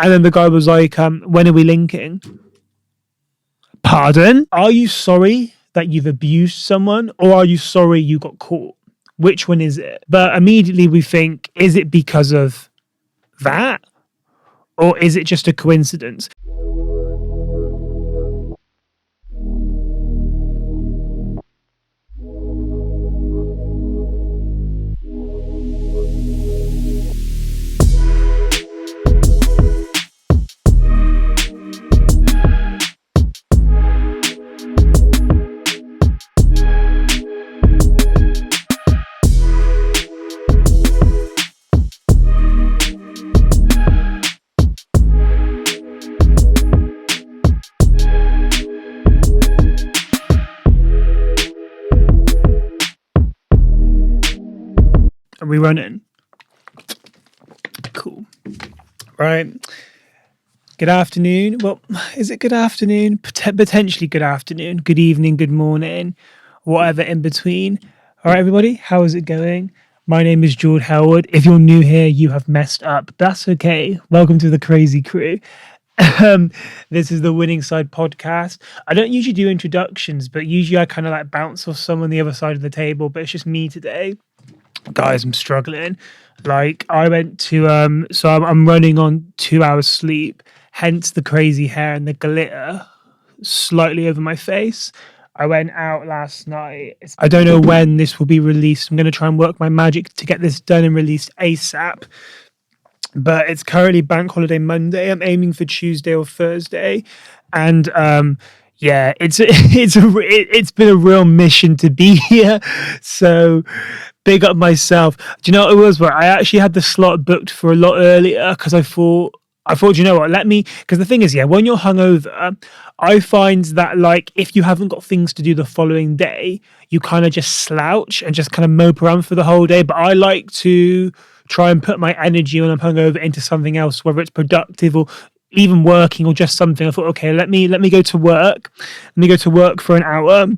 And then the guy was like, when are we linking? Pardon? Are you sorry that you've abused someone, or are you sorry you got caught? Which one is it? But immediately we think, is it because of that? Or is it just a coincidence? Are we running? Cool. Right. Good afternoon. Well, is it good afternoon? Potentially good afternoon. Good evening, good morning, whatever in between. All right, everybody, how is it going? My name is George Howard. If you're new here, you have messed up. That's okay. Welcome to the crazy crew. This is the Winning Side podcast. I don't usually do introductions, but usually I kind of like bounce off someone on the other side of the table, but it's just me today. Guys, I'm struggling. Like I went to so I'm running on 2 hours sleep, hence the crazy hair and the glitter slightly over my face. I went out last night. I don't know when this will be released. I'm going to try and work my magic to get this done and released ASAP. But it's currently Bank Holiday Monday. I'm aiming for Tuesday or Thursday, and yeah, it's been a real mission to be here. So big up myself. Do you know what it was? Where I actually had the slot booked for a lot earlier because I thought, you know what, because the thing is, yeah, when you're hungover, I find that like if you haven't got things to do the following day, you kind of just slouch and just kind of mope around for the whole day. But I like to try and put my energy when I'm hungover into something else, whether it's productive or even working or just something. I thought, okay, let me go to work. Let me go to work for an hour.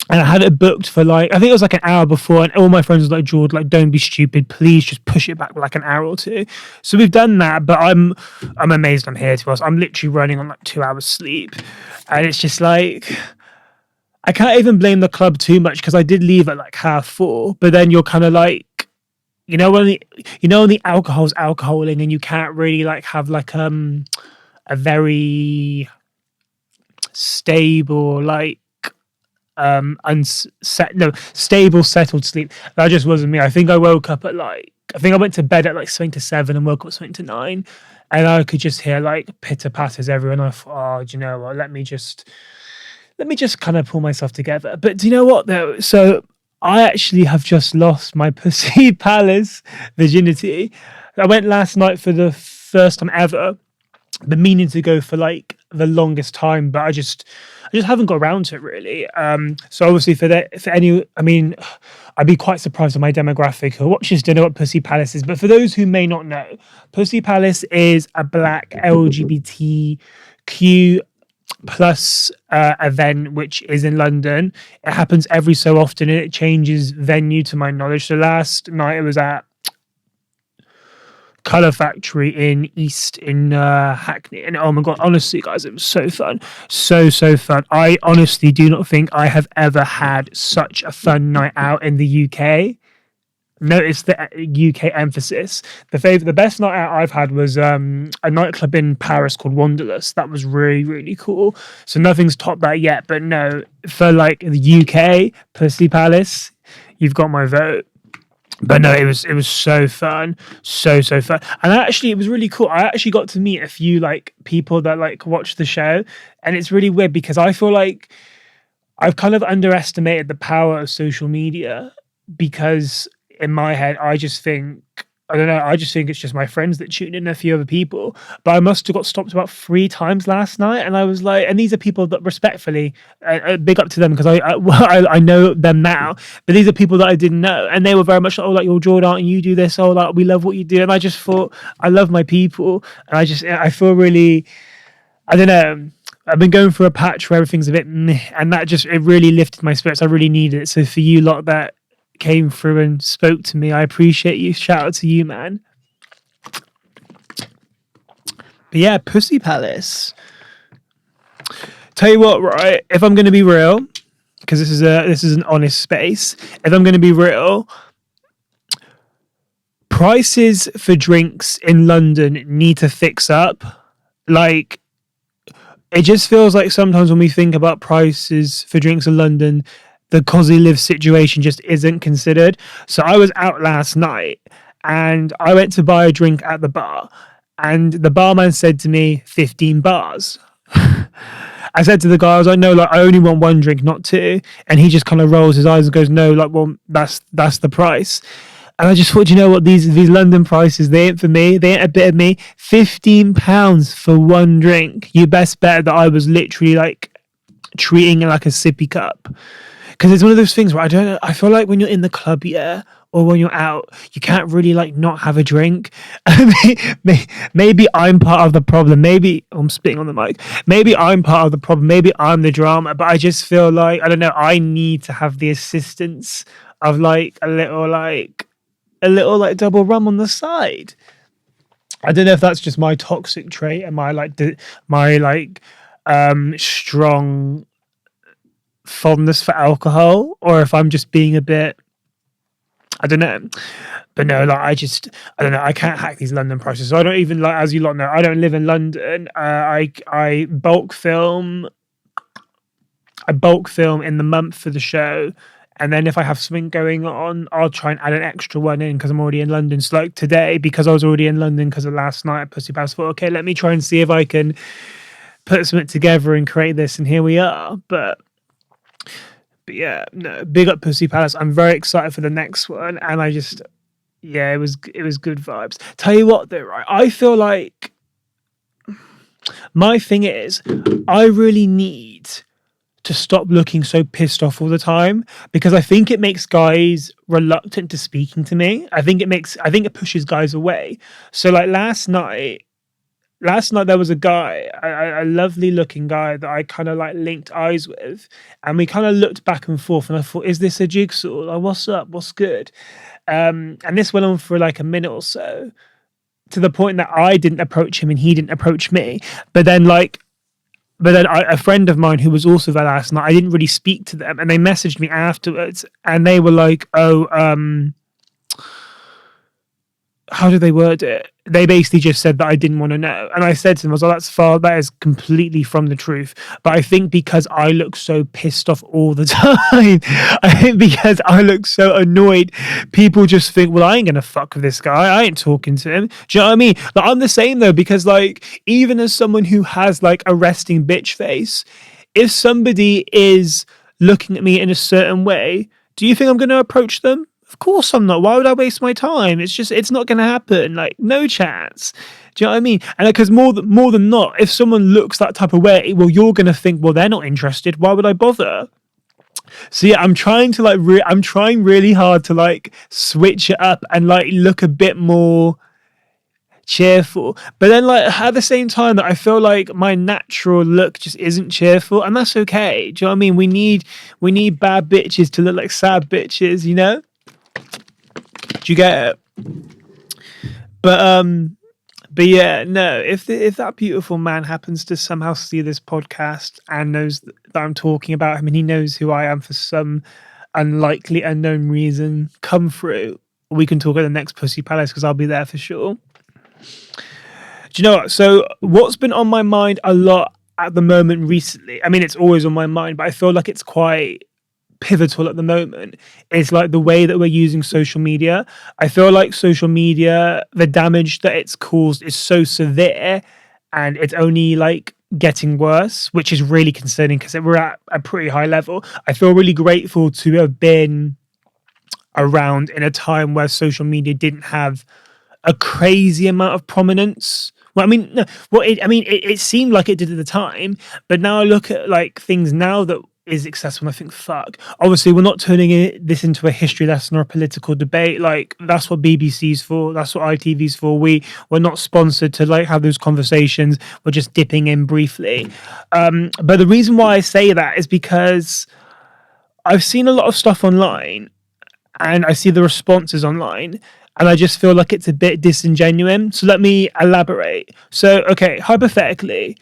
And I had it booked for like, I think it was like an hour before, and all my friends were like, George, like, don't be stupid. Please just push it back like an hour or two. So we've done that, but I'm amazed I'm here to us. I'm literally running on like 2 hours sleep. And it's just like, I can't even blame the club too much because I did leave at like 4:30, but then you're kind of like, when the alcohol's alcoholing and you can't really like have like a very stable like stable settled sleep. That just wasn't me. I think I woke up at I went to bed at like something to 7 and woke up something to 9, and I could just hear like pitter patters everywhere. And I thought, oh, do you know what? Let me just kind of pull myself together. But do you know what though? So I actually have just lost my Pussy Palace virginity. I went last night for the first time ever. Been meaning to go for like the longest time, but I just haven't got around to it really. So obviously I'd be quite surprised on my demographic who watches don't know what Pussy Palace is. But for those who may not know, Pussy Palace is a Black LGBTQ plus event which is in London. It happens every so often and it changes venue to my knowledge. So last night it was at Colour Factory in Hackney, and oh my god, honestly guys, it was so fun, so fun. I honestly do not think I have ever had such a fun night out in the UK. Notice the UK emphasis. The best night out I've had was a nightclub in Paris called Wanderlust. That was really, really cool. So nothing's topped that yet, but no, for like the UK Pussy Palace, you've got my vote. But no, it was so fun, so fun, and actually it was really cool. I actually got to meet a few like people that like watch the show, and it's really weird because I feel like I've kind of underestimated the power of social media because in my head I just think it's just my friends that tune in, a few other people. But I must have got stopped about 3 times last night, and I was like, and these are people that respectfully, big up to them because I know them now. But these are people that I didn't know, and they were very much like, oh, like you're Jordan, and you do this. Oh, like we love what you do, and I just thought I love my people, and I feel really, I don't know. I've been going through a patch where everything's a bit meh, and that just it really lifted my spirits. I really needed it. So for you lot that came through and spoke to me, I appreciate you. Shout out to you, man. But yeah, Pussy Palace. Tell you what, right? If I'm going to be real, because this is an honest space. If I'm going to be real, prices for drinks in London need to fix up. Like, it just feels like sometimes when we think about prices for drinks in London, the Cosy Live situation just isn't considered. So I was out last night and I went to buy a drink at the bar, and the barman said to me, 15 bars. I said to the guy, I was like, no, like I only want one drink, not two. And he just kind of rolls his eyes and goes, no, like, well, that's the price. And I just thought, you know what, these London prices, they ain't for me. They ain't a bit of me. £15 for one drink. You best bet that I was literally like treating it like a sippy cup. Because it's one of those things where I don't know, I feel like when you're in the club, yeah, or when you're out, you can't really like not have a drink. Maybe I'm part of the problem. Maybe I'm spitting on the mic. Maybe I'm part of the problem. Maybe I'm the drama. But I just feel like, I don't know, I need to have the assistance of like a little like double rum on the side. I don't know if that's just my toxic trait and my strong fondness for alcohol, or if I'm just being a bit, I don't know. But no, like I don't know. I can't hack these London prices. So I don't even, like, as you lot know, I don't live in London. I bulk film. I bulk film in the month for the show. And then if I have something going on, I'll try and add an extra one in because I'm already in London. So like today, because I was already in London because of last night at Pussy Palace, I thought, okay, let me try and see if I can put something together and create this. And here we are. But yeah, no, big up Pussy Palace. I'm very excited for the next one. And I just, yeah, it was good vibes. Tell you what though, right? I feel like my thing is, I really need to stop looking so pissed off all the time, because I think it makes guys reluctant to speaking to me. I think it pushes guys away. So like last night there was a guy, a lovely looking guy that I kind of like linked eyes with, and we kind of looked back and forth, and I thought, is this a jigsaw? Like, what's up? What's good? And this went on for like a minute or so, to the point that I didn't approach him and he didn't approach me. But then a friend of mine who was also there last night, I didn't really speak to them, and they messaged me afterwards, and they were like, "Oh, how did they word it?" They basically just said that I didn't want to know, and I said to them, "I was like, that's far. That is completely from the truth." But I think because I look so pissed off all the time, I think because I look so annoyed, people just think, "Well, I ain't gonna fuck with this guy. I ain't talking to him." Do you know what I mean? Like, I'm the same though, because like even as someone who has like a resting bitch face, if somebody is looking at me in a certain way, do you think I'm going to approach them? Of course I'm not. Why would I waste my time? It's not going to happen. Like, no chance. Do you know what I mean? And because more than not, if someone looks that type of way, well, you're going to think, well, they're not interested. Why would I bother? So yeah, I'm trying really hard to like switch it up and like look a bit more cheerful, but then like at the same time that I feel like my natural look just isn't cheerful, and that's okay. Do you know what I mean? We need bad bitches to look like sad bitches, you know? Do you get it? But yeah, no, if that beautiful man happens to somehow see this podcast and knows that I'm talking about him, and he knows who I am for some unlikely unknown reason, come through. We can talk at the next Pussy Palace, because I'll be there for sure. Do you know what? So what's been on my mind a lot at the moment recently, I mean, it's always on my mind, but I feel like it's quite pivotal at the moment, is like the way that we're using social media. I feel like social media, the damage that it's caused is so severe, and it's only like getting worse, which is really concerning because we're at a pretty high level. I feel really grateful to have been around in a time where social media didn't have a crazy amount of prominence. Well, I mean, no, it seemed like it did at the time, but now I look at like things now that is accessible, and I think, fuck. Obviously, we're not turning this into a history lesson or a political debate. Like, that's what BBC's for. That's what ITV's for. We're not sponsored to like have those conversations. We're just dipping in briefly. But the reason why I say that is because I've seen a lot of stuff online, and I see the responses online, And I just feel like it's a bit disingenuous. So let me elaborate. So, okay, hypothetically,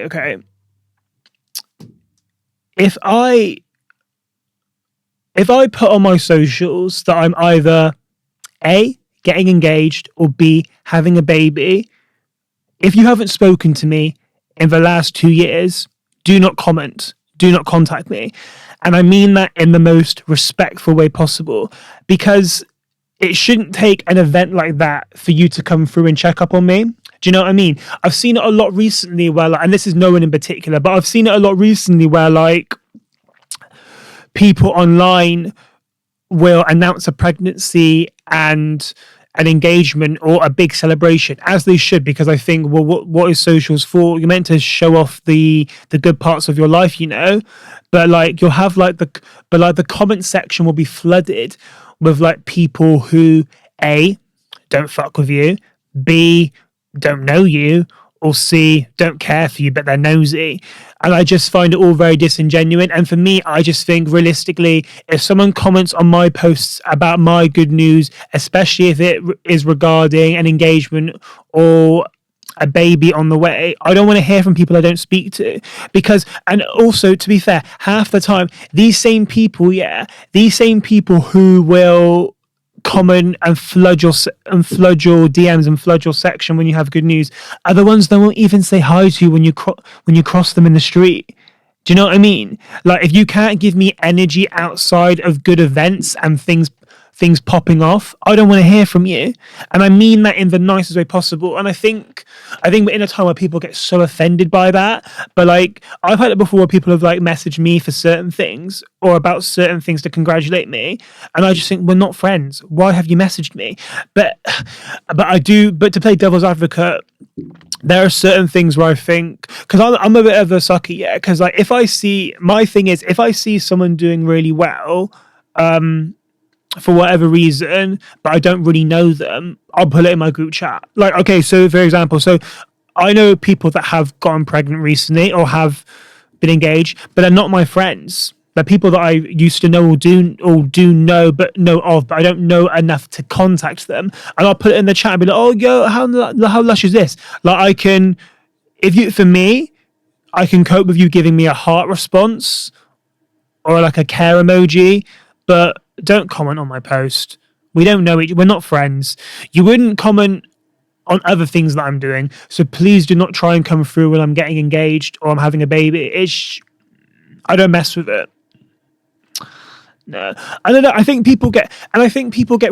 okay, if I put on my socials that I'm either A, getting engaged, or B, having a baby, if you haven't spoken to me in the last 2 years, do not comment, do not contact me. And I mean that in the most respectful way possible, because it shouldn't take an event like that for you to come through and check up on me. Do you know what I mean? I've seen it a lot recently where, like, and this is no one in particular, but I've seen it a lot recently where, like, people online will announce a pregnancy and an engagement or a big celebration, as they should, because I think, well, what is socials for? You're meant to show off the good parts of your life, you know, but like you'll have like the comment section will be flooded with like people who A, don't fuck with you, B, don't know you, or C, don't care for you, but they're nosy. And I just find it all very disingenuous. And for me, I just think realistically, if someone comments on my posts about my good news, especially if it is regarding an engagement or a baby on the way, I don't want to hear from people I don't speak to. Because, and also to be fair, half the time, these same people who will comment and flood your DMs and flood your section when you have good news are the ones that won't even say hi to you when you cross them in the street. Do you know what I mean? Like, if you can't give me energy outside of good events and things popping off, I don't want to hear from you. And I mean that in the nicest way possible. And I think we're in a time where people get so offended by that. But like, I've had it before where people have like messaged me for certain things or about certain things to congratulate me. And I just think, we're not friends. Why have you messaged me? But to play devil's advocate, there are certain things where I think, because I'm a bit of a sucker, yeah. Because like, if I see someone doing really well, for whatever reason, but I don't really know them, I'll put it in my group chat. Like, okay, so for example, I know people that have gotten pregnant recently or have been engaged, but they're not my friends. They're people that I used to know or do know of, but I don't know enough to contact them. And I'll put it in the chat and be like, oh, yo, how lush is this? Like, I can cope with you giving me a heart response or like a care emoji, but don't comment on my post. We don't know we're not friends. You wouldn't comment on other things that I'm doing, so please do not try and come through when I'm getting engaged or I'm having a baby. I don't mess with it. No, I don't know. I think people get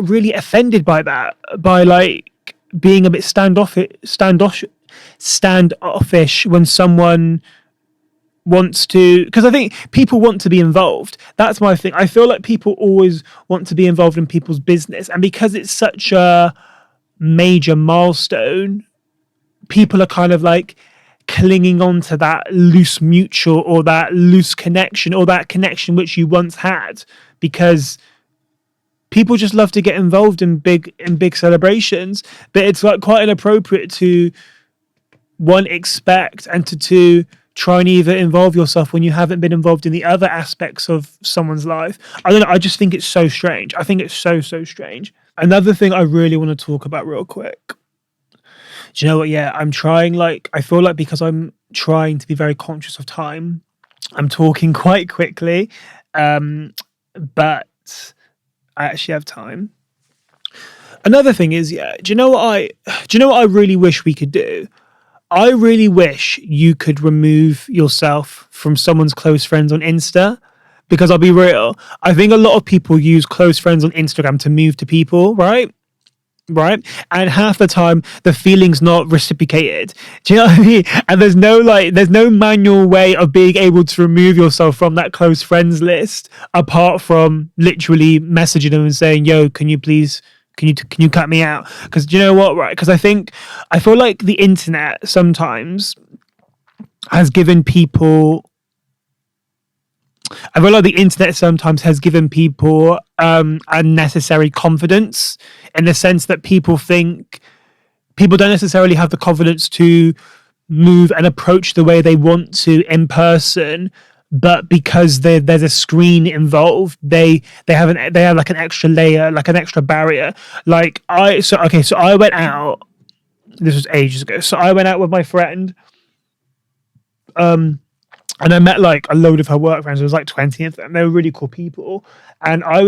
really offended by that, by like being a bit standoffish when someone wants to, because I think people want to be involved. That's my thing. I feel like people always want to be involved in people's business, and because it's such a major milestone, people are kind of like clinging on to that loose mutual or that loose connection or that connection which you once had, because people just love to get involved in big celebrations. But it's like quite inappropriate to, one, expect, and to two, try and either involve yourself when you haven't been involved in the other aspects of someone's life. I don't know. I just think it's so strange. I think it's so strange. Another thing I really want to talk about real quick. Do you know what? Yeah, I feel like because I'm trying to be very conscious of time, I'm talking quite quickly, but I actually have time. Another thing is, yeah, do you know what I really wish we could do? I really wish you could remove yourself from someone's close friends on Insta, because I'll be real, I think a lot of people use close friends on Instagram to move to people, right? And half the time the feeling's not reciprocated. Do you know what I mean? And there's no manual way of being able to remove yourself from that close friends list apart from literally messaging them and saying, yo, can you cut me out? Because do you know what, right? Because I feel like the internet sometimes has given people unnecessary confidence, in the sense that people don't necessarily have the confidence to move and approach the way they want to in person, but because there's a screen involved, they have like an extra layer, like an extra barrier. Like so I went out. This was ages ago. So I went out with my friend, and I met like a load of her work friends. It was like 20 of them. They were really cool people. And I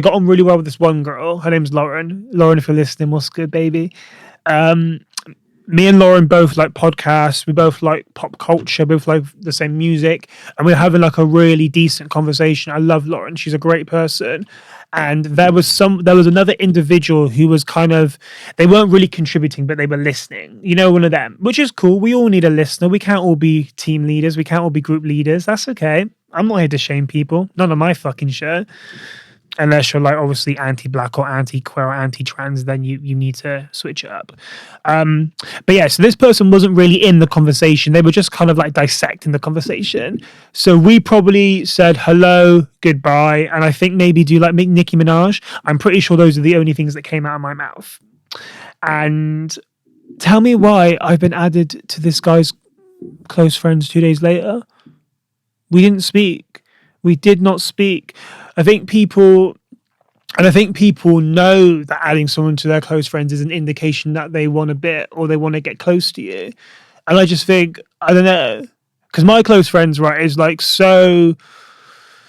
got on really well with this one girl. Her name's Lauren. Lauren, if you're listening, what's good, baby? Me and Lauren both like podcasts. We both like pop culture. Both like the same music, and we're having like a really decent conversation. I love Lauren. She's a great person. And there was another individual who was they weren't really contributing, but they were listening. You know, one of them, which is cool. We all need a listener. We can't all be team leaders. We can't all be group leaders. That's okay. I'm not here to shame people. None of my fucking show. Unless you're like obviously anti-black or anti-queer or anti-trans, then you need to switch it up. But yeah, so this person wasn't really in the conversation. They were just kind of like dissecting the conversation. So we probably said hello, goodbye, and I think maybe do like Nicki Minaj. I'm pretty sure those are the only things that came out of my mouth. And tell me why I've been added to this guy's close friends 2 days later. We didn't speak. We did not speak. I think people know that adding someone to their close friends is an indication that they want a bit or they want to get close to you. And I just think, I don't know, because my close friends, right, is like so.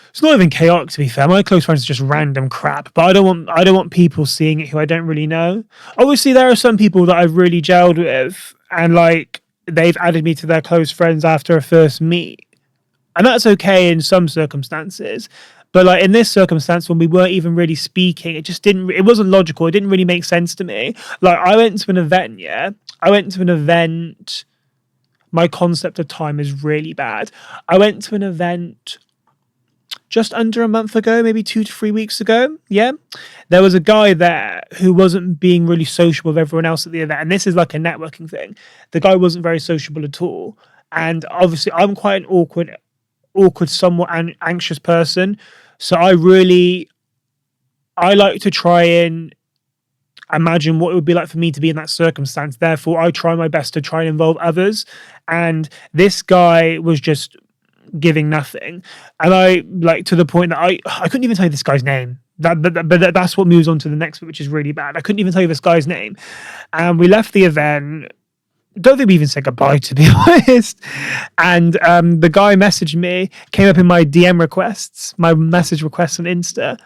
It's not even chaotic, to be fair. My close friends are just random crap, but I don't want people seeing it who I don't really know. Obviously, there are some people that I've really gelled with, and like they've added me to their close friends after a first meet, and that's okay in some circumstances. But like in this circumstance, when we weren't even really speaking, it wasn't logical. It didn't really make sense to me. Like I went to an event, My concept of time is really bad. I went to an event just under a month ago, maybe 2 to 3 weeks ago. Yeah. There was a guy there who wasn't being really sociable with everyone else at the event. And this is like a networking thing. The guy wasn't very sociable at all. And obviously I'm quite an awkward, somewhat anxious person. So I like to try and imagine what it would be like for me to be in that circumstance. Therefore, I try my best to try and involve others. And this guy was just giving nothing. And I like to the point that I couldn't even tell you this guy's name. But that's what moves on to the next bit, which is really bad. I couldn't even tell you this guy's name. And we left the event. Don't think we even said goodbye, to be honest. And the guy messaged me, came up in my DM requests, my message requests on Insta.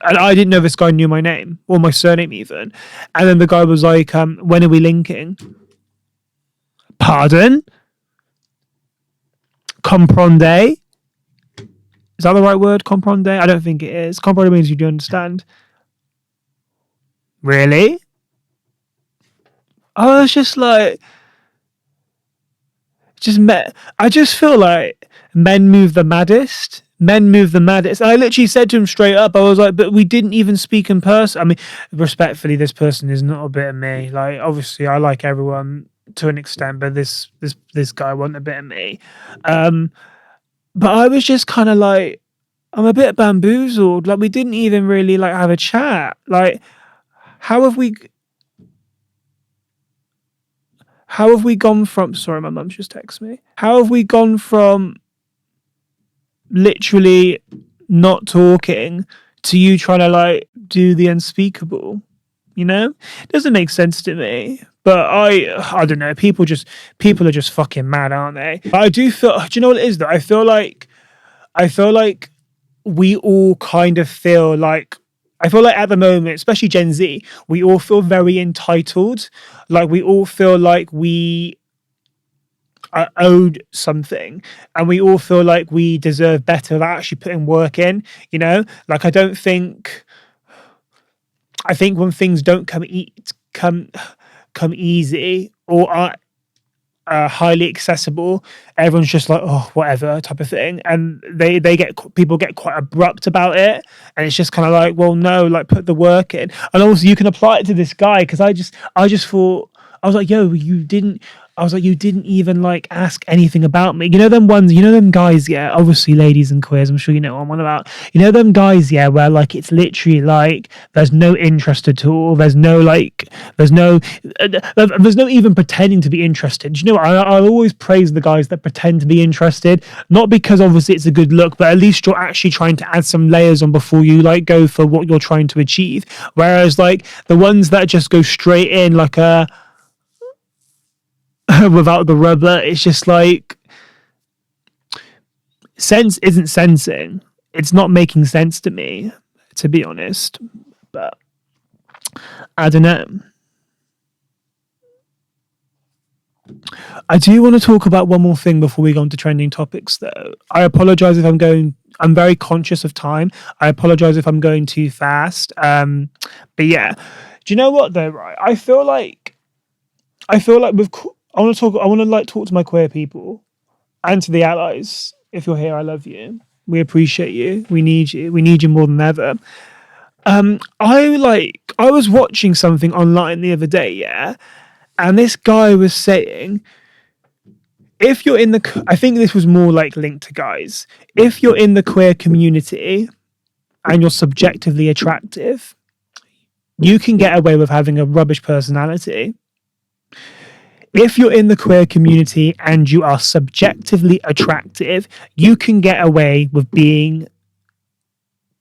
And I didn't know this guy knew my name or my surname even. And then the guy was like, when are we linking? Pardon? Comprende? Is that the right word? Comprende? I don't think it is. Comprende means you do understand. Really? I was just like... I just feel like men move the maddest. And I literally said to him straight up, I was like, but we didn't even speak in person. I mean, respectfully, this person is not a bit of me. Like, obviously, I like everyone to an extent, but this guy wasn't a bit of me. But I was just kind of like, I'm a bit bamboozled. Like, we didn't even really like have a chat. Like, how have we gone from... Sorry, my mum's just texted me. How have we gone from literally not talking to you trying to like do the unspeakable? You know? It doesn't make sense to me. But I don't know. People are just fucking mad, aren't they? But I do feel... Do you know what it is though? I feel like we all kind of feel like... I feel like at the moment, especially Gen Z, we all feel very entitled. Like we all feel like we are owed something, and we all feel like we deserve better without actually putting work in. You know, like I think when things don't come easy or are highly accessible, everyone's just like, oh, whatever type of thing, and people get quite abrupt about it, and it's just kind of like, well, no, like put the work in. And also you can apply it to this guy, because I just thought, I was like, yo, you didn't... I was like, you didn't even like ask anything about me. You know them ones, you know them guys, yeah, obviously ladies and queers, I'm sure you know what I'm on about. You know them guys, yeah, where like it's literally like there's no interest at all. There's no like there's no even pretending to be interested. Do you know what? I always praise the guys that pretend to be interested, not because obviously it's a good look, but at least you're actually trying to add some layers on before you like go for what you're trying to achieve. Whereas like the ones that just go straight in like a without the rubber, it's just like sense isn't sensing. It's not making sense to me, to be honest. But I don't know. I do want to talk about one more thing before we go on to trending topics, though. I apologize if I'm very conscious of time. I apologize if I'm going too fast. But yeah, do you know what though? Right, I feel like with I want to like talk to my queer people and to the allies. If you're here, I love you. We appreciate you. We need you. We need you more than ever. I was watching something online the other day, yeah, and this guy was saying, if you're in the, I think this was more like linked to guys. If you're in the queer community and you're subjectively attractive, you can get away with having a rubbish personality. If you're in the queer community and you are subjectively attractive, you can get away with being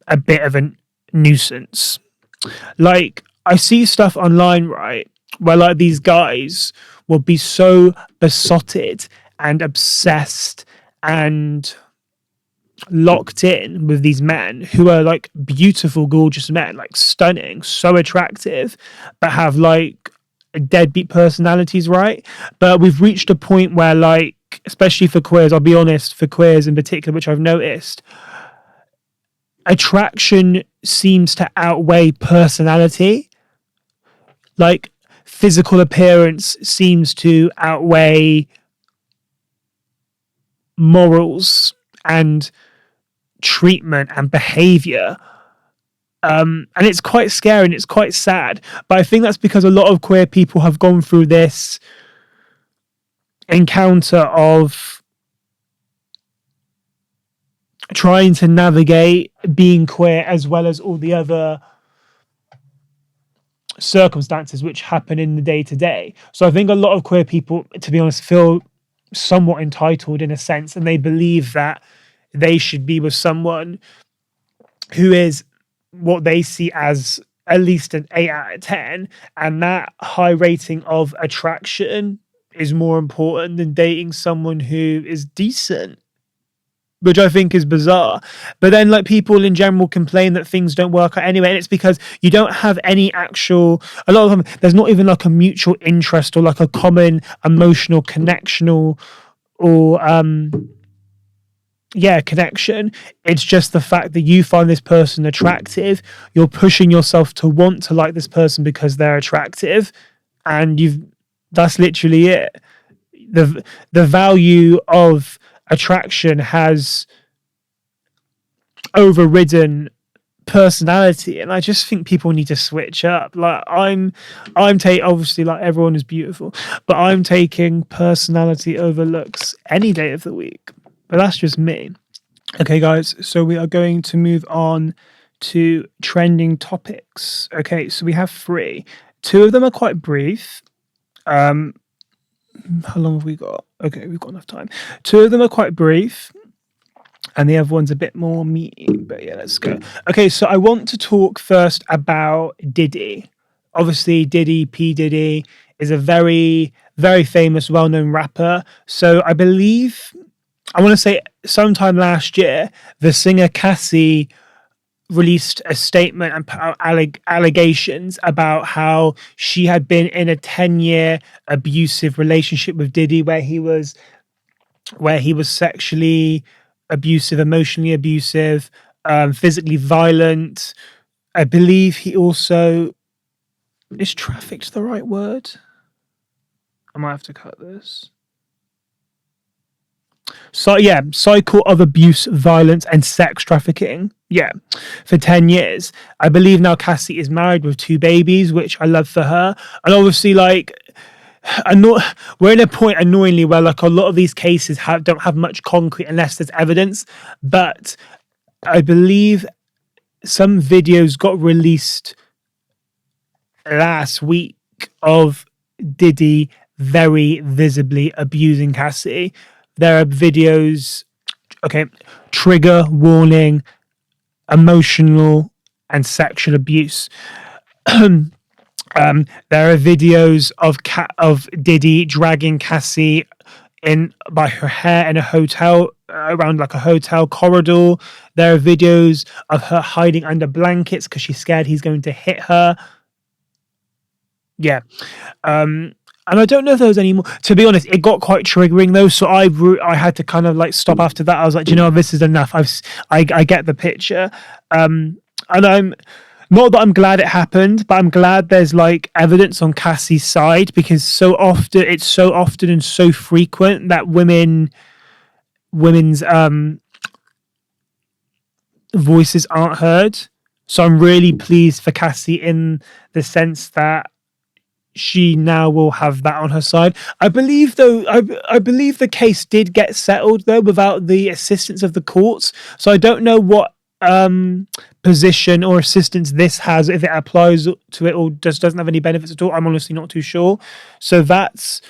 a bit of a nuisance. Like, I see stuff online, right, where like these guys will be so besotted and obsessed and locked in with these men who are like beautiful, gorgeous men, like stunning, so attractive, but have like deadbeat personalities, right? But we've reached a point where, like, especially for queers, I'll be honest, for queers in particular, which I've noticed, attraction seems to outweigh personality. Like, physical appearance seems to outweigh morals and treatment and behavior. And it's quite scary and it's quite sad. But I think that's because a lot of queer people have gone through this encounter of trying to navigate being queer as well as all the other circumstances which happen in the day to day. So I think a lot of queer people, to be honest, feel somewhat entitled in a sense, and they believe that they should be with someone who is what they see as at least an 8 out of 10, and that high rating of attraction is more important than dating someone who is decent, which I think is bizarre. But then like people in general complain that things don't work out anyway, and it's because you don't have any actual, a lot of them, there's not even like a mutual interest or like a common emotional connection or connection. It's just the fact that you find this person attractive, you're pushing yourself to want to like this person because they're attractive, and that's literally it. The value of attraction has overridden personality, and I just think people need to switch up. Like I'm obviously, like, everyone is beautiful, but I'm taking personality over looks any day of the week. But that's just me. Okay, guys, so we are going to move on to trending topics. Okay, so we have 3. 2 of them are quite brief. How long have we got? Okay, we've got enough time. 2 of them are quite brief, and the other one's a bit more meaty. But yeah, let's go. Okay, so I want to talk first about Diddy. Obviously, P. Diddy is a very, very famous, well-known rapper. So I believe, I want to say sometime last year, the singer Cassie released a statement and put out allegations about how she had been in a 10-year abusive relationship with Diddy, where he was sexually abusive, emotionally abusive, physically violent. I believe he also, is trafficked the right word? I might have to cut this. So yeah, cycle of abuse, violence, and sex trafficking. Yeah, for 10 years. I believe now Cassie is married with 2 babies, which I love for her. And obviously, like, we're in a point annoyingly where like a lot of these cases don't have much concrete unless there's evidence. But I believe some videos got released last week of Diddy very visibly abusing Cassie. There are videos, okay, trigger warning, emotional and sexual abuse. There are videos of Diddy dragging Cassie in by her hair in a hotel, around like a hotel corridor. There are videos of her hiding under blankets because she's scared he's going to hit her. Yeah. And I don't know if there was any more. To be honest, it got quite triggering though, so I had to kind of like stop after that. I was like, you know, this is enough. I get the picture, and I'm not that I'm glad it happened, but I'm glad there's like evidence on Cassie's side, because it's so often and so frequent that women's voices aren't heard. So I'm really pleased for Cassie in the sense that she now will have that on her side. I believe though, I believe the case did get settled though without the assistance of the courts. So I don't know what position or assistance this has, if it applies to it or just doesn't have any benefits at all. I'm honestly not too sure. So that's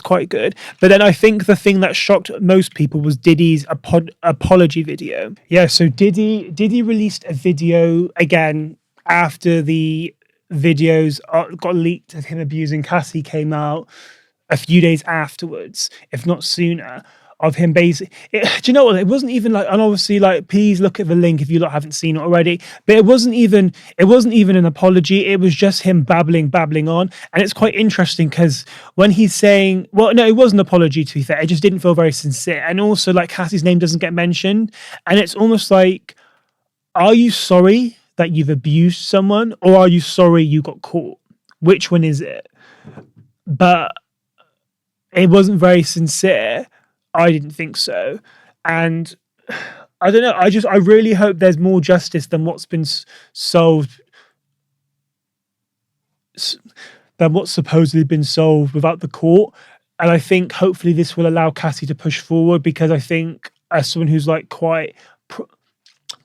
quite good. But then I think the thing that shocked most people was Diddy's apology video. Yeah, so Diddy released a video again after the videos got leaked of him abusing Cassie came out a few days afterwards, if not sooner, of him basically. Do you know what? It wasn't even like, and obviously, like, please look at the link if you lot haven't seen it already. But it wasn't even an apology. It was just him babbling on, and it's quite interesting because when he's saying, well, no, it was an apology. To be fair, it just didn't feel very sincere, and also like Cassie's name doesn't get mentioned, and it's almost like, are you sorry that you've abused someone, or are you sorry you got caught? Which one is it? But it wasn't very sincere. I didn't think so. And I don't know. I really hope there's more justice than what's been solved, than what's supposedly been solved without the court. And I think hopefully this will allow Cassie to push forward, because I think as someone who's like quite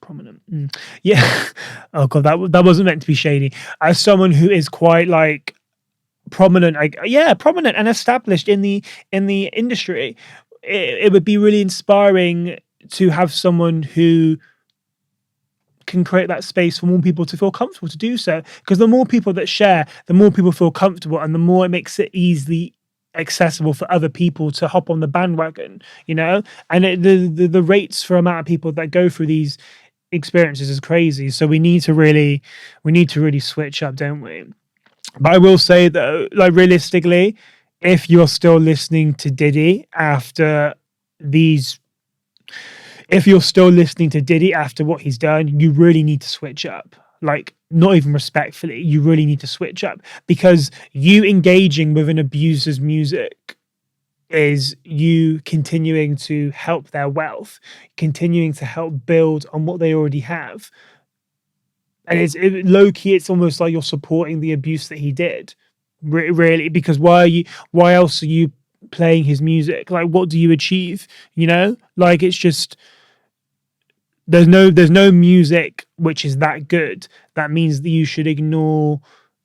prominent. Yeah. Oh God, that wasn't meant to be shady. As someone who is quite like prominent and established in the industry, it would be really inspiring to have someone who can create that space for more people to feel comfortable to do so. Because the more people that share, the more people feel comfortable, and the more it makes it easily accessible for other people to hop on the bandwagon, you know. And the rates for amount of people that go through these experiences is crazy. So we need to really switch up, don't we? But I will say though, like realistically, if you're still listening to Diddy after what he's done, you really need to switch up. Like, not even respectfully, you really need to switch up, because you engaging with an abuser's music is you continuing to help their wealth, continuing to help build on what they already have. And low key, it's almost like you're supporting the abuse that he did, really, because why else are you playing his music? Like, what do you achieve? You know, like, it's just, there's no music which is that good. That means that you should ignore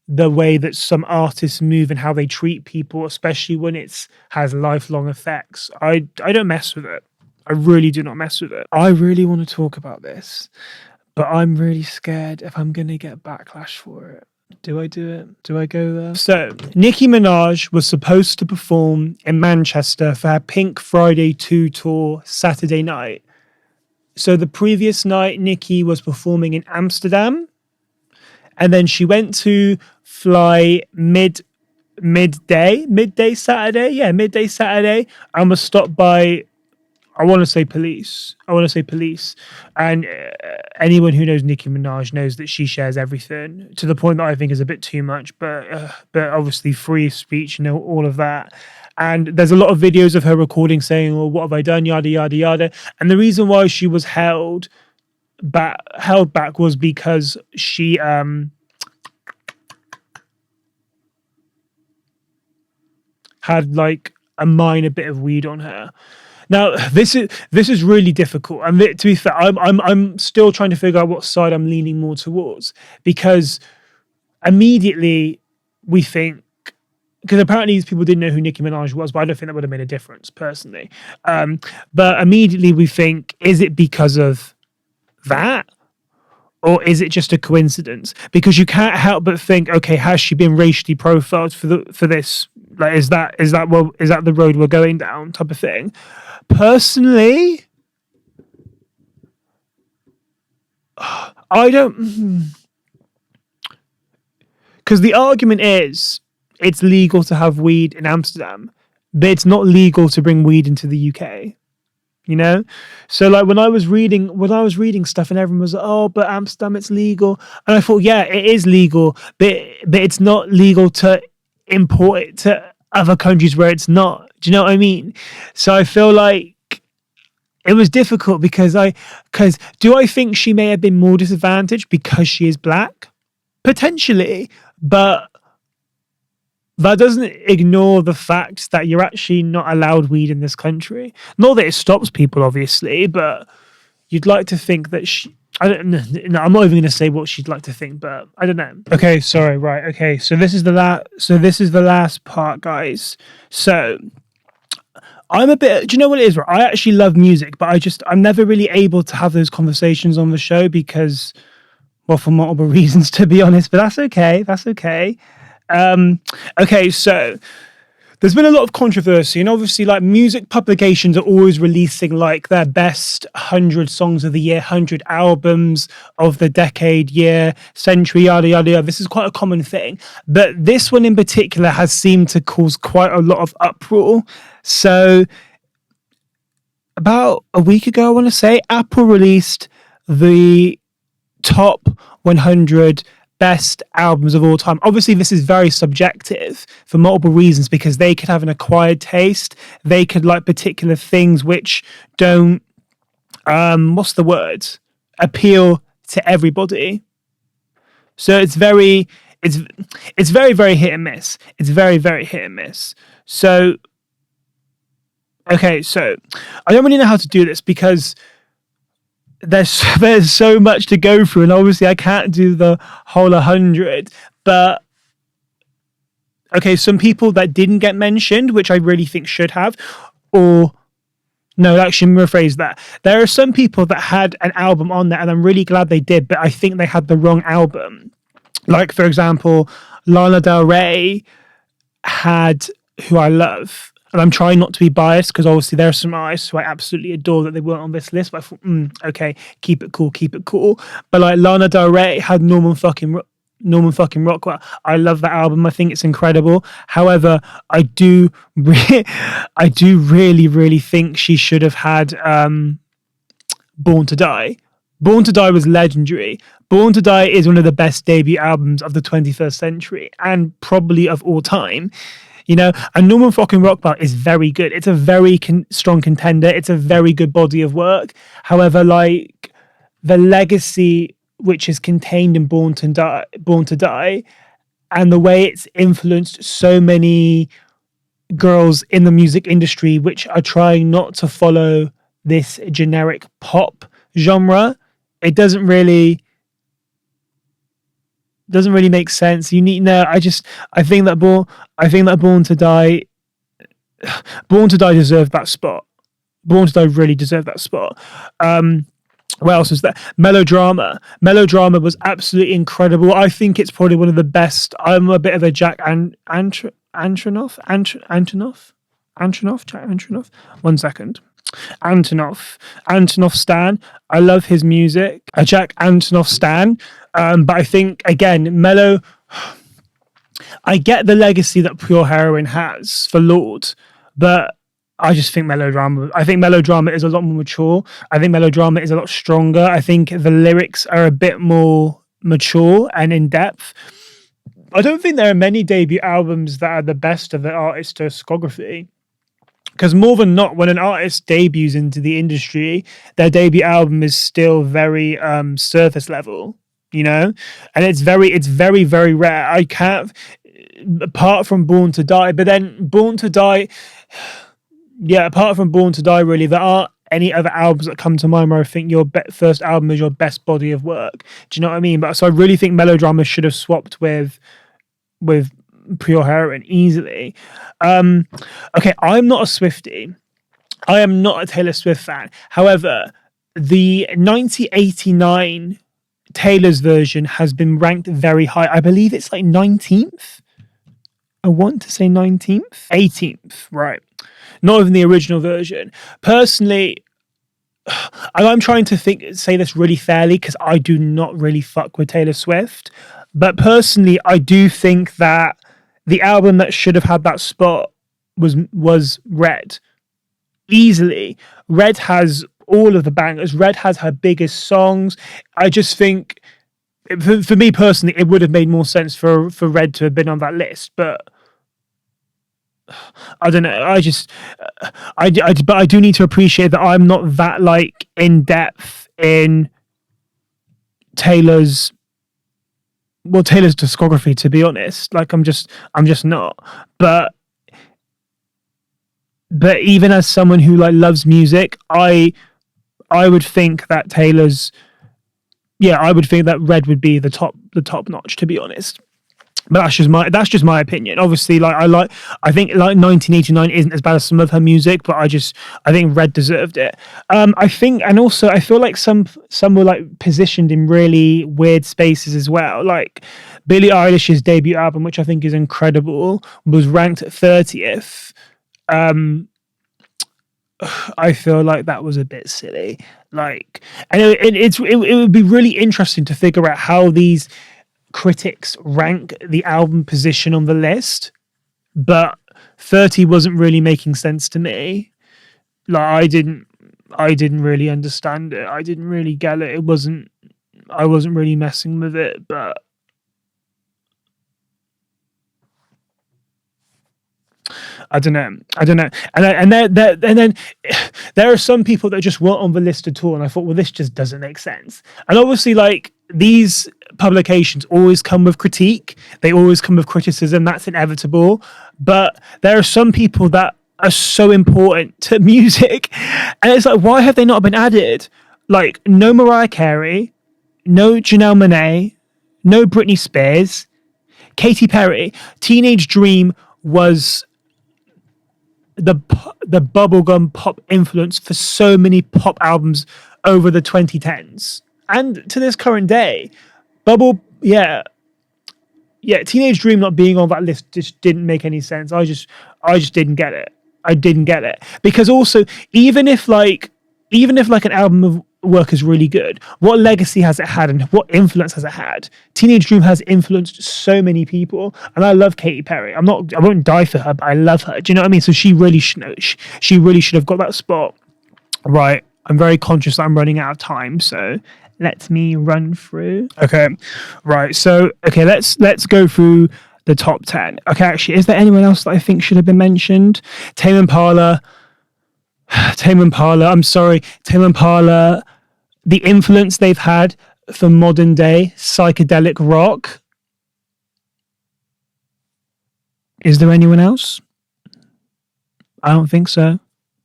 the way that some artists move and how they treat people, especially when it has lifelong effects. I don't mess with it. I really do not mess with it. I really want to talk about this, but I'm really scared if I'm going to get backlash for it. Do I do it? Do I go there? So, Nicki Minaj was supposed to perform in Manchester for her Pink Friday 2 tour Saturday night. So the previous night, Nicki was performing in Amsterdam, and then she went to fly midday Saturday, and was stopped by, I want to say police. And anyone who knows Nicki Minaj knows that she shares everything, to the point that I think is a bit too much, but obviously free speech and all of that. And there's a lot of videos of her recording saying, well, what have I done? Yada, yada, yada. And the reason why she was held back was because she, had like a minor bit of weed on her. Now this is really difficult, and to be fair, I'm still trying to figure out what side I'm leaning more towards, because immediately we think, because apparently these people didn't know who Nicki Minaj was, but I don't think that would have made a difference personally. But immediately we think, is it because of that? Or is it just a coincidence? Because you can't help but think, okay, has she been racially profiled for this? Like, is that the road we're going down, type of thing? Personally, I don't, because the argument is it's legal to have weed in Amsterdam, but it's not legal to bring weed into the UK. You know, so like when I was reading stuff, and everyone was like, "Oh, but Amsterdam, it's legal," and I thought, yeah, it is legal, but it's not legal to import it to other countries where it's not. Do you know what I mean? So I feel like it was difficult, because do I think she may have been more disadvantaged because she is black? Potentially, but that doesn't ignore the fact that you're actually not allowed weed in this country. Not that it stops people, obviously, but you'd like to think that I don't know. No, I'm not even going to say what she'd like to think, but I don't know. Okay, sorry. Right. Okay. So this is the last part, guys. So I'm a bit. Do you know what it is? Right? I actually love music, but I'm never really able to have those conversations on the show because, well, for multiple reasons, to be honest. But that's okay. That's okay. Okay, so there's been a lot of controversy, and obviously, like, music publications are always releasing like their best 100 songs of the year, 100 albums of the decade, year, century, yada yada yada. This is quite a common thing, but this one in particular has seemed to cause quite a lot of uproar. So about a week ago, I want to say, Apple released the top 100 best albums of all time. Obviously, this is very subjective for multiple reasons, because they could have an acquired taste. They could like particular things which don't, what's the word? Appeal to everybody. So it's very, very hit and miss. It's very, very hit and miss. So, okay, so I don't really know how to do this, because there's so much to go through, and obviously I can't do the whole 100. But okay, some people that didn't get mentioned, which I really think should have, or no, actually, rephrase that. There are some people that had an album on there, and I'm really glad they did, but I think they had the wrong album. Like, for example, Lana Del Rey had Who I Love. And I'm trying not to be biased, because obviously there are some artists who I absolutely adore that they weren't on this list. But I thought, okay, keep it cool. But like Lana Del Rey had Norman fucking Rockwell. I love that album. I think it's incredible. However, I do really think she should have had Born to Die. Born to Die was legendary. Born to Die is one of the best debut albums of the 21st century, and probably of all time. You know, and Norman fucking Rockwell is very good. It's a very strong contender. It's a very good body of work. However, like, the legacy which is contained in Born to Die, and the way it's influenced so many girls in the music industry which are trying not to follow this generic pop genre, it doesn't really make sense. I think that Born to Die deserved that spot. Born to Die really deserved that spot. What else was there? Melodrama was absolutely incredible. I think it's probably one of the best. I'm a bit of a Jack Antonoff. One second. Antonoff stan. I love his music. A Jack Antonoff stan. But I think, again, Melo, I get the legacy that Pure Heroin has for Lorde, but I just think Melodrama is a lot more mature. I think Melodrama is a lot stronger. I think the lyrics are a bit more mature and in depth. I don't think there are many debut albums that are the best of the artist's discography. Because more than not, when an artist debuts into the industry, their debut album is still very surface level, you know? And it's very, very rare. apart from Born to Die, but then Born to Die, yeah, apart from Born to Die, really, there aren't any other albums that come to mind where I think your first album is your best body of work. Do you know what I mean? But so I really think Melodrama should have swapped with Pure Heroin easily. Okay, I'm not a Swiftie. I am not a Taylor Swift fan. However, the 1989 Taylor's version has been ranked very high. I believe it's like 19th. I want to say 19th, 18th, right? Not even the original version. Personally, I'm trying to say this really fairly because I do not really fuck with Taylor Swift. But personally, I do think that the album that should have had that spot was Red. Easily. Red has all of the bangers. Red has her biggest songs. I just think, for me personally, it would have made more sense for Red to have been on that list. But I don't know. But I do need to appreciate that I'm not that like in depth in Taylor's discography, to be honest. Like I'm just not. But even as someone who like loves music, I would think that I would think that Red would be the top notch, to be honest. But that's just my opinion. Obviously, I think 1989 isn't as bad as some of her music, but I think Red deserved it. I feel like some were like positioned in really weird spaces as well. Like Billie Eilish's debut album, which I think is incredible, was ranked 30th. I feel like that was a bit silly. Like, and it would be really interesting to figure out how these critics rank the album position on the list, but 30 wasn't really making sense to me. Like I didn't really understand it. I didn't really get it. I wasn't really messing with it, but I don't know. And then there are some people that just weren't on the list at all. And I thought, well, this just doesn't make sense. And obviously, like, these publications always come with critique. They always come with criticism. That's inevitable. But there are some people that are so important to music. And it's like, why have they not been added? Like, no Mariah Carey, no Janelle Monáe, no Britney Spears, Katy Perry. Teenage Dream was the bubblegum pop influence for so many pop albums over the 2010s and to this current day. Teenage Dream not being on that list just didn't make any sense. I just didn't get it. I didn't get it because also even if like an album of work is really good, what legacy has it had and what influence has it had? Teenage Dream has influenced so many people, and I love Katy Perry. I won't die for her, but I love her. Do you know what I mean? So she really should have got that spot. Right. I'm very conscious that I'm running out of time, so let me run through. Okay. Right. So let's go through the top 10. Okay, actually, is there anyone else that I think should have been mentioned? Tame Impala, the influence they've had for modern day psychedelic rock. Is there anyone else? I don't think so.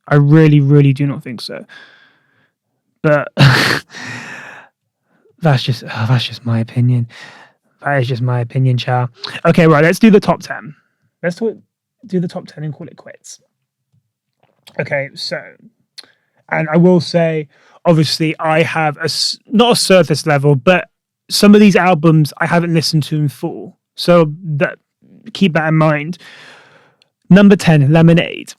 I really, really do not think so. But that's just my opinion. That is just my opinion, Chow. Okay, right, let's do the top 10. Let's do the top 10 and call it quits. Okay, so, and I will say, obviously, I have not a surface level, but some of these albums I haven't listened to in full. So keep that in mind. Number 10, Lemonade.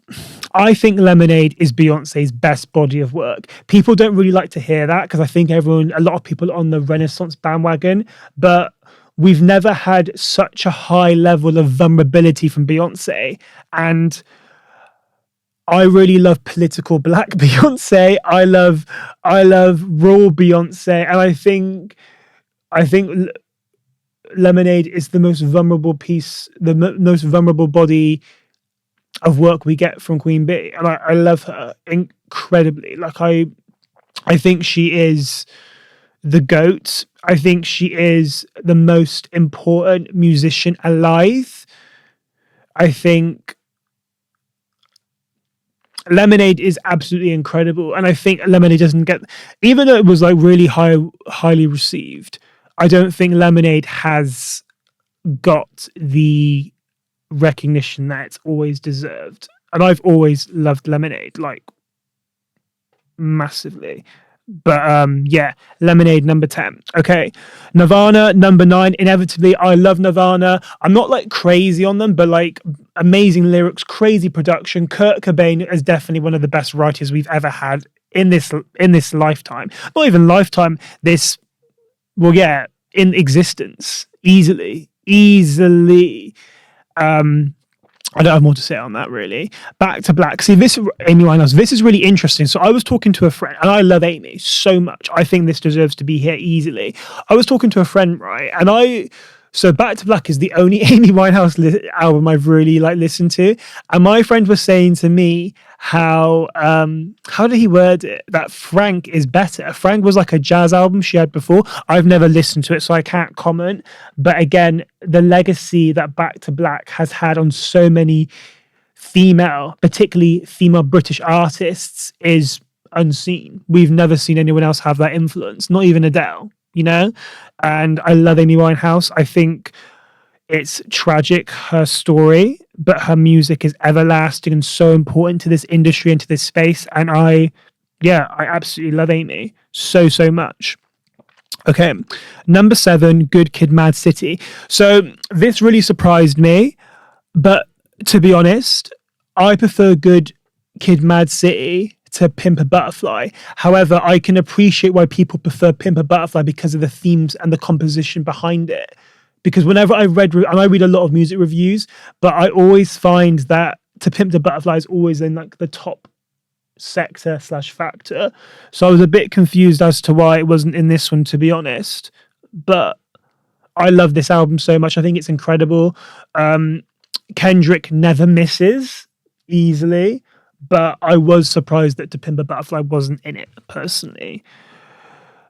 I think Lemonade is Beyonce's best body of work. People don't really like to hear that because I think a lot of people are on the Renaissance bandwagon, but we've never had such a high level of vulnerability from Beyonce. And I really love political black Beyonce. I love raw Beyonce, and I think Lemonade is the most vulnerable piece, the most vulnerable body of work we get from Queen Bee, and I love her incredibly. Like I think she is the GOAT. I think she is the most important musician alive. I think Lemonade is absolutely incredible, and I think Lemonade doesn't get, even though it was like really highly received. I don't think Lemonade has got the recognition that it's always deserved, and I've always loved Lemonade like massively. But yeah, Lemonade number 10. Okay. Nirvana number 9. Inevitably, I love Nirvana. I'm not like crazy on them, but like amazing lyrics, crazy production. Kurt Cobain is definitely one of the best writers we've ever had in this lifetime. Not even lifetime, this, well, yeah, in existence. Easily. I don't have more to say on that, really. Back to Black. See, this, Amy Winehouse, this is really interesting. So I was talking to a friend, and I love Amy so much. I think this deserves to be here easily. I was talking to a friend, right? So Back to Black is the only Amy Winehouse album I've really like listened to. And my friend was saying to me how did he word it? That Frank is better. Frank was like a jazz album she had before. I've never listened to it, so I can't comment. But again, the legacy that Back to Black has had on so many particularly female British artists is unseen. We've never seen anyone else have that influence, not even Adele, you know? And I love Amy Winehouse. I think it's tragic, her story, but her music is everlasting and so important to this industry and to this space. And I absolutely love Amy so much. Okay, number 7, Good Kid, Mad City. So this really surprised me, but to be honest, I prefer Good Kid, Mad City to Pimp a Butterfly. However, I can appreciate why people prefer Pimp a Butterfly because of the themes and the composition behind it. Because whenever I read a lot of music reviews, but I always find that To Pimp a Butterfly is always in like the top sector / factor. So I was a bit confused as to why it wasn't in this one, to be honest. But I love this album so much. I think it's incredible. Kendrick never misses easily, but I was surprised that To Pimp a Butterfly wasn't in it personally.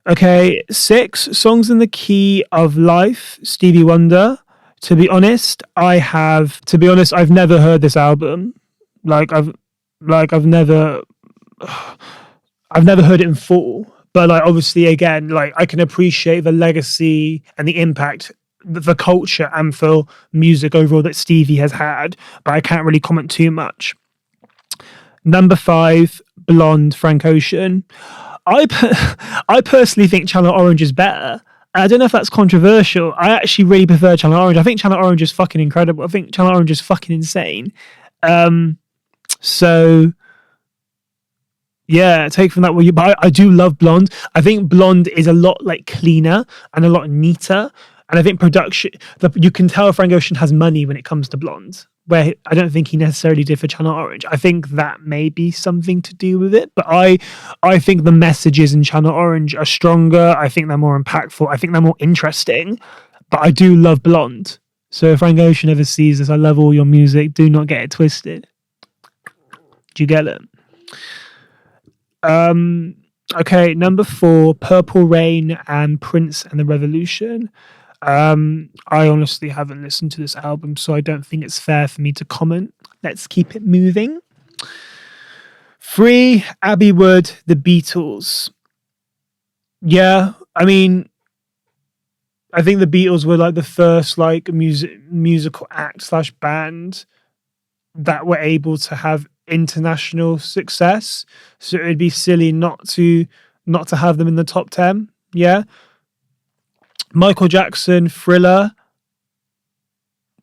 Okay, 6, Songs in the Key of Life, Stevie Wonder. To be honest, I've never heard this album. I've never heard it in full. But like obviously again, like I can appreciate the legacy and the impact, the culture and for music overall that Stevie has had, but I can't really comment too much. Number 5, Blonde, Frank Ocean. I personally think Channel Orange is better. I don't know if that's controversial. I actually really prefer Channel Orange. I think Channel Orange is fucking incredible. I think Channel Orange is fucking insane. So yeah, take from that what you. But I do love Blonde. I think Blonde is a lot like cleaner and a lot neater. And I think you can tell Frank Ocean has money when it comes to Blonde, where I don't think he necessarily did for Channel Orange. I think that may be something to do with it. But I think the messages in Channel Orange are stronger. I think they're more impactful. I think they're more interesting. But I do love Blonde. So if Frank Ocean ever sees this, I love all your music. Do not get it twisted. Do you get it? Okay, number 4, Purple Rain and Prince and the Revolution. I honestly haven't listened to this album, so I don't think it's fair for me to comment. Let's keep it moving. 3, Abbey Wood, The Beatles. Yeah, I mean, I think the Beatles were like the first like musical act / band that were able to have international success. So it'd be silly not to have them in the top 10. Yeah. Michael Jackson, Thriller.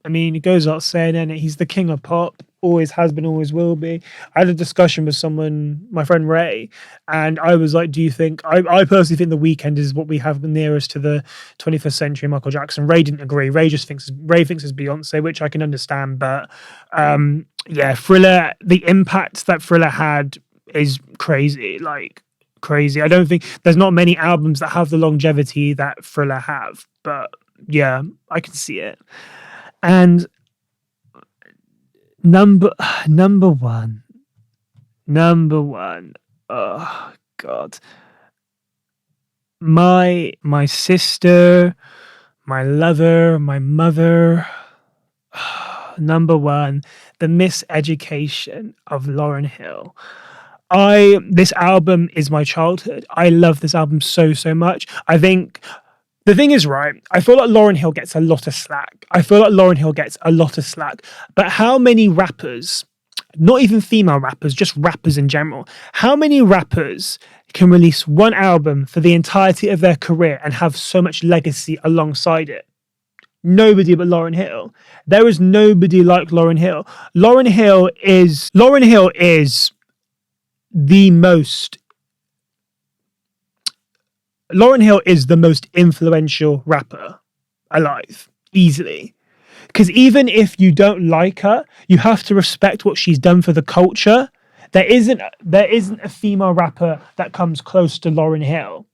I mean, it goes without saying, and he's the king of pop. Always has been, always will be. I had a discussion with someone, my friend Ray, and I was like, do you think, I personally think The Weeknd is what we have nearest to the 21st century Michael Jackson. Ray didn't agree. Ray thinks it's Beyonce, which I can understand. But yeah, Thriller, the impact that Thriller had is crazy. Like, crazy. I don't think there's not many albums that have the longevity that Thriller have, but yeah, I can see it. And number one. Oh God. My sister, my lover, my mother. number one, the miseducation of Lauryn Hill. This album is my childhood. I love this album so much. I think the thing is, right, I feel like Lauryn Hill gets a lot of slack. But how many rappers, not even female rappers, just rappers in general, how many rappers can release one album for the entirety of their career and have so much legacy alongside it? Nobody but Lauryn Hill. There is nobody like Lauryn Hill. Lauryn Hill is the most influential rapper alive, easily. Because even if you don't like her, you have to respect what she's done for the culture. There isn't a female rapper that comes close to Lauryn Hill.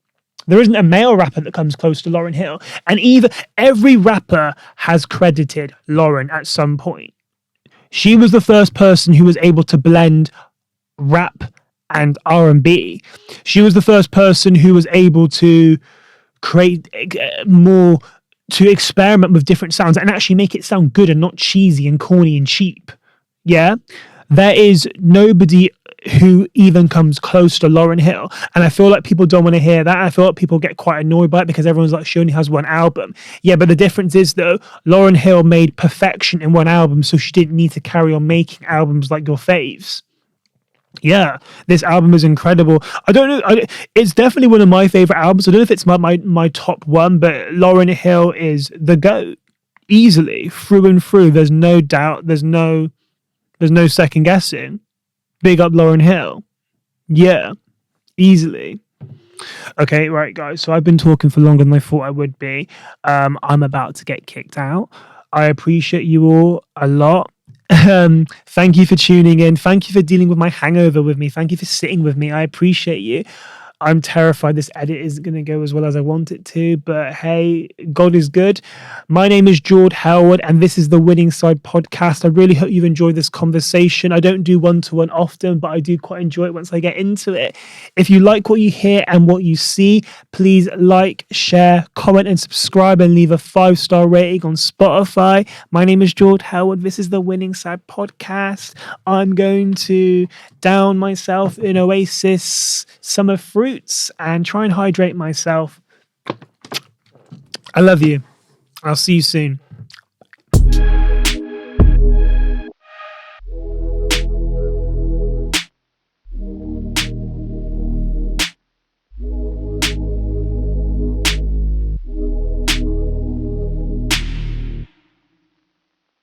There isn't a male rapper that comes close to Lauryn Hill. And every rapper has credited Lauryn at some point. She was the first person who was able to blend rap and R&B. She was the first person who was able to create to experiment with different sounds and actually make it sound good and not cheesy and corny and cheap. Yeah? There is nobody who even comes close to Lauryn Hill. And I feel like people don't want to hear that. I feel like people get quite annoyed by it because everyone's like, she only has one album. Yeah, but the difference is, though, Lauryn Hill made perfection in one album, so she didn't need to carry on making albums like your faves. Yeah, this album is incredible. I don't know. It's definitely one of my favorite albums. I don't know if it's my top one, but Lauryn Hill is the GOAT. Easily, through and through. There's no doubt. There's no second guessing. Big up Lauryn Hill. Yeah, easily. Okay, right, guys. So I've been talking for longer than I thought I would be. I'm about to get kicked out. I appreciate you all a lot. Thank you for tuning in. Thank you for dealing with my hangover with me. Thank you for sitting with me. I appreciate you. I'm terrified this edit isn't going to go as well as I want it to, but hey, God is good. My name is George Howard, and this is the Winning Side Podcast. I really hope you've enjoyed this conversation. I don't do one-to-one often, but I do quite enjoy it once I get into it. If you like what you hear and what you see, please like, share, comment, and subscribe, and leave a 5-star rating on Spotify. My name is George Howard. This is the Winning Side Podcast. I'm going to down myself in Oasis summer fruits and try and hydrate myself. I love you. I'll see you soon.